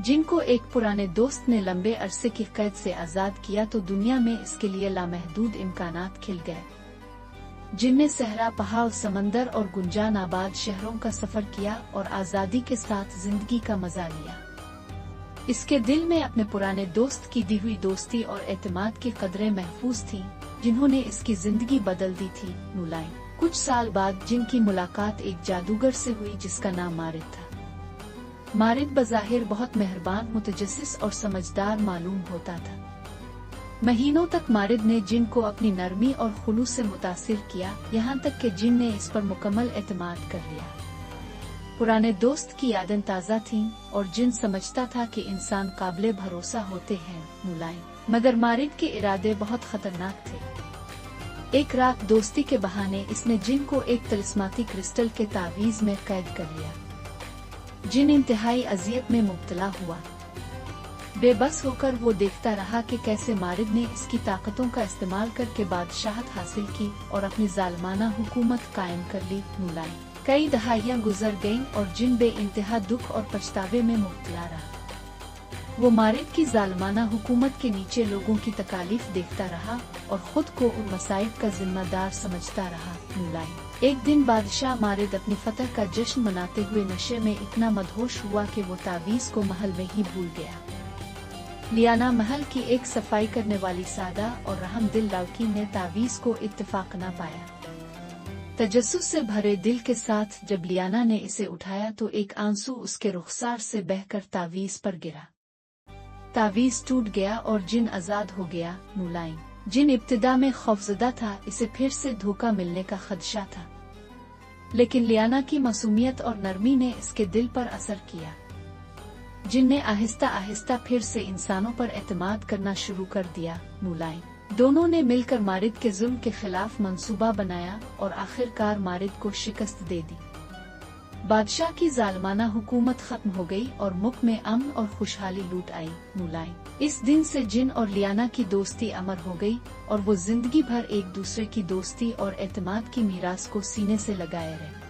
जिन को एक पुराने दोस्त ने लंबे अरसे की कैद से आज़ाद किया तो दुनिया में इसके लिए लामहदूद इम्कानात खिल गए। जिन ने सहरा, पहाड़, समंदर और गुंजान आबाद शहरों का सफर किया और आज़ादी के साथ जिंदगी का मजा लिया। इसके दिल में अपने पुराने दोस्त की दी हुई दोस्ती और एतमाद की कदरें महफूज थीं, जिन्होंने इसकी जिंदगी बदल दी थी। नुलाइन। कुछ साल बाद जिन की मुलाकात एक जादूगर से हुई जिसका नाम मारिद था। मारिद बज़ाहिर बहुत मेहरबान, मुतजस्सिस और समझदार मालूम होता था। महीनों तक मारिद ने जिन को अपनी नरमी और खुलूस से मुतासिर किया, यहाँ तक कि जिन ने इस पर मुकम्मल एतमाद कर लिया। पुराने दोस्त की यादें ताज़ा थीं और जिन समझता था कि इंसान काबिले भरोसा होते हैं। नुलाइन। मगर मारिद के इरादे बहुत खतरनाक थे। एक रात दोस्ती के बहाने इसने जिन को एक तिलिस्माती क्रिस्टल के तावीज़ में कैद कर लिया। जिन इंतहाई अजियत में मुब्तला हुआ। बेबस होकर वो देखता रहा कि कैसे मारिद ने इसकी ताकतों का इस्तेमाल करके बादशाहत हासिल की और अपनी जालिमाना हुकूमत कायम कर ली। नुलाइन। कई दहाइयाँ गुजर गईं और जिन बेइंतहा दुख और पछतावे में मुब्तला रहा। वो मारिद की जालिमाना हुकूमत के नीचे लोगों की तकालीफ देखता रहा और खुद को उन मसाइब का जिम्मेदार समझता रहा। नुलाइन। एक दिन बादशाह मारिद अपनी फतह का जश्न मनाते हुए नशे में इतना मदहोश हुआ कि वो तावीज़ को महल में ही भूल गया। लियाना, महल की एक सफाई करने वाली सादा और रहमदिल लड़की ने तावीज़ को इत्तेफाक न पाया। तजस्सुस से भरे दिल के साथ जब लियाना ने इसे उठाया तो एक आंसू उसके रुखसार से बहकर तावीज़ पर गिरा। तावीज़ टूट गया और जिन आजाद हो गया। नुलाइन। जिन इब्तिदा में खौफजदा था, इसे फिर से धोखा मिलने का खदशा था, लेकिन लियाना की मासूमियत और नरमी ने इसके दिल पर असर किया। जिन ने आहिस्ता आहिस्ता फिर से इंसानों पर एतमाद करना शुरू कर दिया। नुलाइन। दोनों ने मिलकर मारिद के जुल्म के खिलाफ मंसूबा बनाया और आखिरकार मारिद को शिकस्त दे दी। बादशाह की जालिमाना हुकूमत खत्म हो गई और मुल्क में अमन और खुशहाली लूट आई। नुलाइन। इस दिन से जिन और लियाना की दोस्ती अमर हो गई और वो जिंदगी भर एक दूसरे की दोस्ती और एतमाद की मीरास को सीने से लगाए रहे।